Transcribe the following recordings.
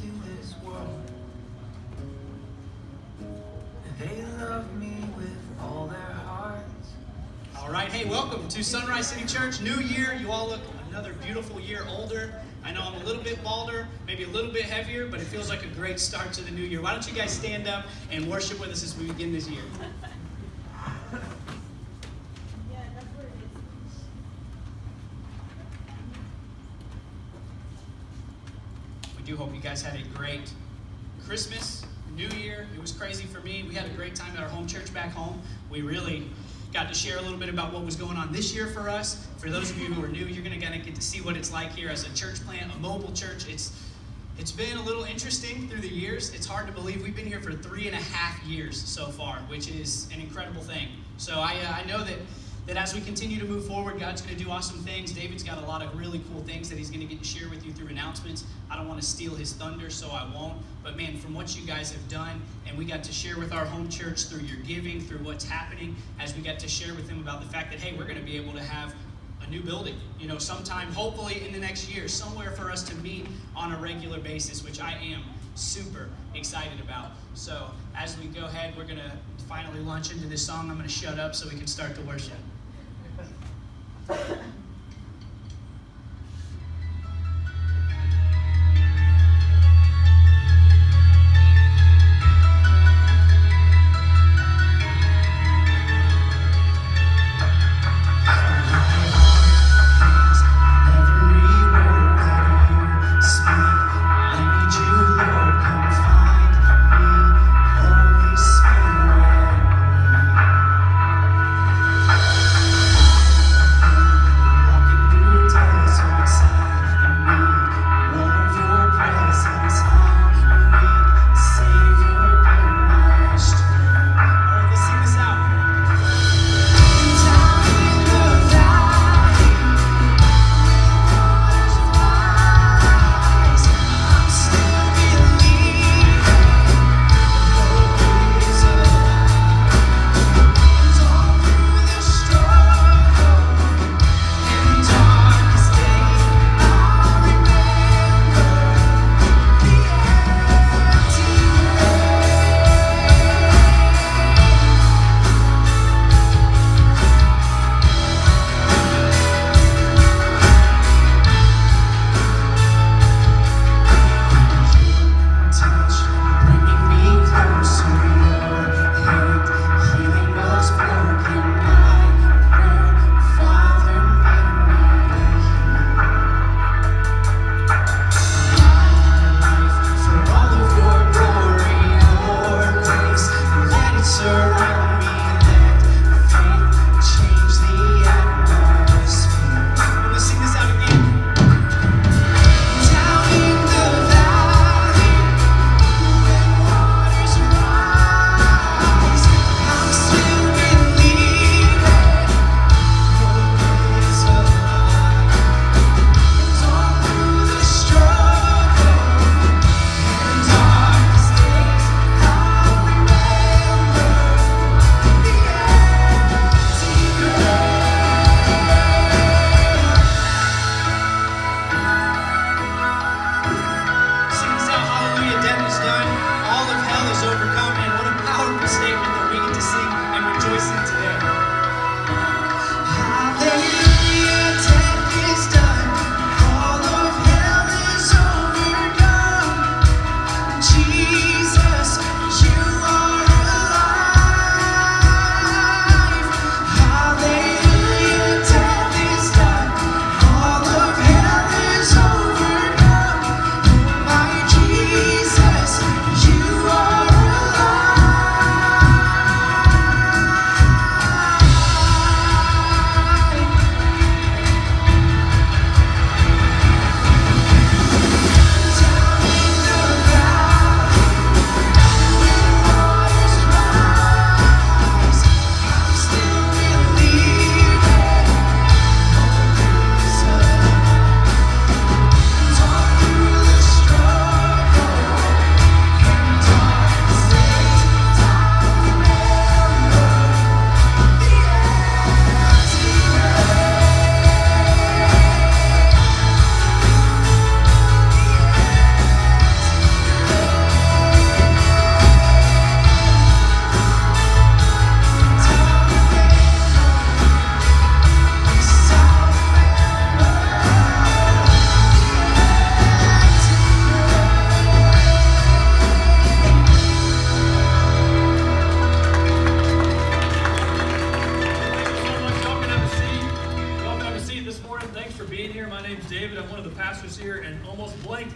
into this world. They love me with all their hearts. All right, hey, welcome to Sunrise City Church. New year, you all look another beautiful year older. I know I'm a little bit balder, maybe a little bit heavier, but it feels like a great start to the new year. Why don't you guys stand up and worship with us as we begin this year? We do hope you guys had a great Christmas, New Year. It was crazy for me. We had a great time at our home church back home. We really got to share a little bit about what was going on this year for us. For those of you who are new, you're going to kind of get to see what it's like here as a church plant, a mobile church. It's been a little interesting through the years. It's hard to believe we've been here for 3.5 years so far, which is an incredible thing. So I know that as we continue to move forward, God's going to do awesome things. David's got a lot of really cool things that he's going to get to share with you through announcements. I don't want to steal his thunder, so I won't. But man, from what you guys have done, and we got to share with our home church through your giving, through what's happening, as we got to share with them about the fact that, hey, we're going to be able to have a new building, sometime, hopefully in the next year, somewhere for us to meet on a regular basis, which I am super excited about. So as we go ahead, we're going to finally launch into this song. I'm going to shut up so we can start to worship. Spirit.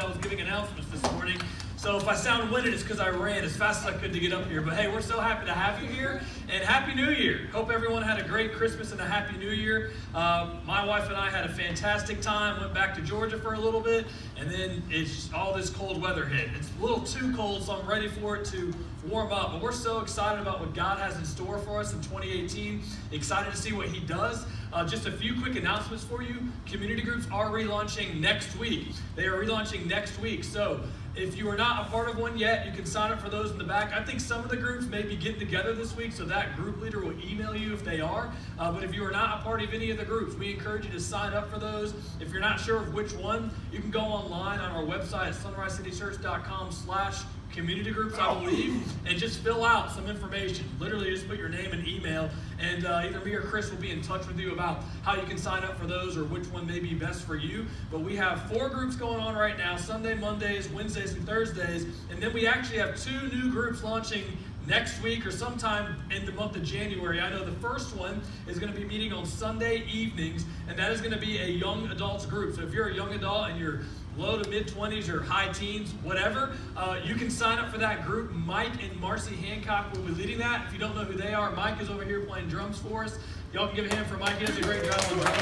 I was giving announcements this morning. So if I sound winded, it's because I ran as fast as I could to get up here. But hey, we're so happy to have you here, and Happy New Year. Hope everyone had a great Christmas and a Happy New Year. My wife and I had a fantastic time, went back to Georgia for a little bit, and then it's all this cold weather hit. It's a little too cold, so I'm ready for it to warm up. But we're so excited about what God has in store for us in 2018. Excited to see what He does. Just a few quick announcements for you. Community groups are relaunching next week. They are relaunching next week. So if you are not a part of one yet, you can sign up for those in the back. I think some of the groups may be getting together this week, so that group leader will email you if they are. But if you are not a part of any of the groups, we encourage you to sign up for those. If you're not sure of which one, you can go online on our website at sunrisecitychurch.com/community groups, I believe, and just fill out some information. Literally just put your name and email, and either me or Chris will be in touch with you about how you can sign up for those or which one may be best for you. But we have 4 groups going on right now: Sunday, Mondays, Wednesdays, and Thursdays. And then we actually have 2 new groups launching next week or sometime in the month of January. I know the first one is going to be meeting on Sunday evenings, and that is going to be a young adults group. So if you're a young adult and you're low to mid-20s or high teens, whatever, you can sign up for that group. Mike and Marcy Hancock will be leading that. If you don't know who they are, Mike is over here playing drums for us. Y'all can give a hand for Mike. He does a great job on drums.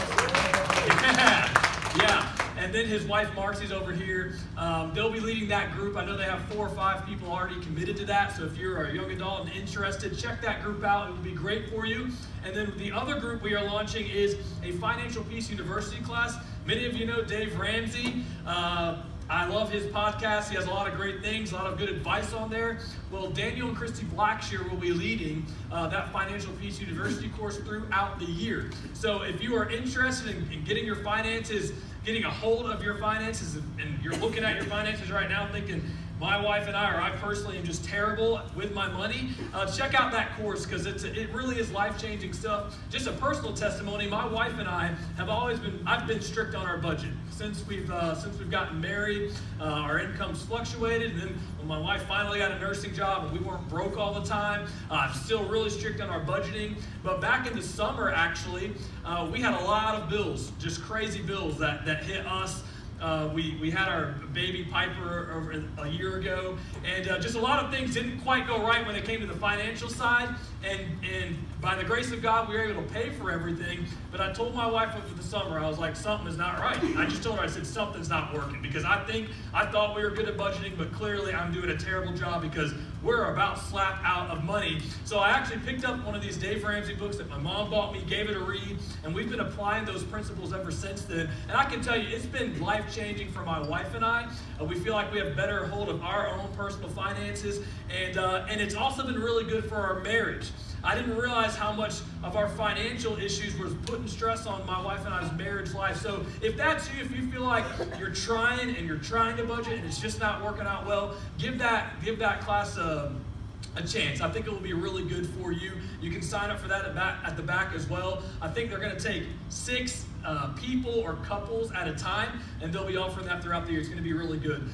Yeah. And then his wife Marcy's over here. They'll be leading that group. I know they have 4 or 5 people already committed to that. So if you're a young adult and interested, check that group out. It will be great for you. And then the other group we are launching is a Financial Peace University class. Many of you know Dave Ramsey. I love his podcast. He has a lot of great things, a lot of good advice on there. Well, Daniel and Christy Blackshear will be leading that Financial Peace University course throughout the year. So if you are interested in getting your finances, getting a hold of your finances, and you're looking at your finances right now thinking, my wife and I, or I personally am just terrible with my money, check out that course, because it really is life-changing stuff. Just a personal testimony, my wife and I have always I've been strict on our budget. Since we've gotten married, our income's fluctuated, and then when my wife finally got a nursing job and we weren't broke all the time, I'm still really strict on our budgeting. But back in the summer, actually, we had a lot of bills, just crazy bills that hit us. We had our baby Piper over a year ago, and just a lot of things didn't quite go right when it came to the financial side, and by the grace of God, we were able to pay for everything. But I told my wife over the summer, I was like, something is not right. I just told her, I said, something's not working, because I thought we were good at budgeting, but clearly I'm doing a terrible job because we're about slap out of money. So I actually picked up one of these Dave Ramsey books that my mom bought me, gave it a read, and we've been applying those principles ever since then. And I can tell you, it's been life-changing for my wife and I. We feel like we have better hold of our own personal finances, and it's also been really good for our marriage. I didn't realize how much of our financial issues was putting stress on my wife and I's marriage life. So if that's you, if you feel like you're trying to budget and it's just not working out well, give that class a chance. I think it will be really good for you. You can sign up for that at the back as well. I think they're going to take 6 people or couples at a time, and they'll be offering that throughout the year. It's going to be really good.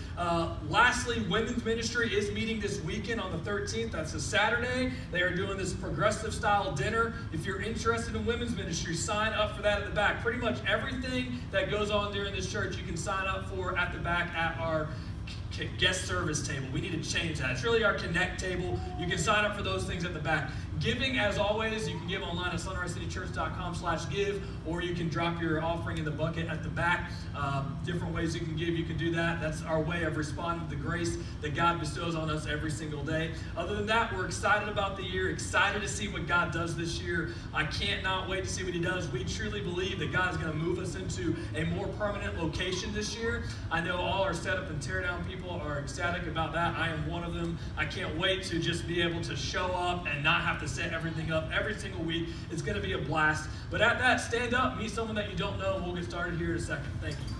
Lastly, women's ministry is meeting this weekend on the 13th. That's a Saturday. They are doing this progressive style dinner. If you're interested in women's ministry, sign up for that at the back. Pretty much everything that goes on during this church, you can sign up for at the back at our guest service table. We need to change that. It's really our connect table. You can sign up for those things at the back. Giving, as always, you can give online at sunrisecitychurch.com/give, or you can drop your offering in the bucket at the back. Different ways you can give, you can do that. That's our way of responding to the grace that God bestows on us every single day. Other than that, we're excited about the year, excited to see what God does this year. I can't not wait to see what He does. We truly believe that God is going to move us into a more permanent location this year. I know all our setup and tear down people are ecstatic about that. I am one of them. I can't wait to just be able to show up and not have to set everything up every single week. It's going to be a blast. But at that, stand up, meet someone that you don't know, and we'll get started here in a second. Thank you.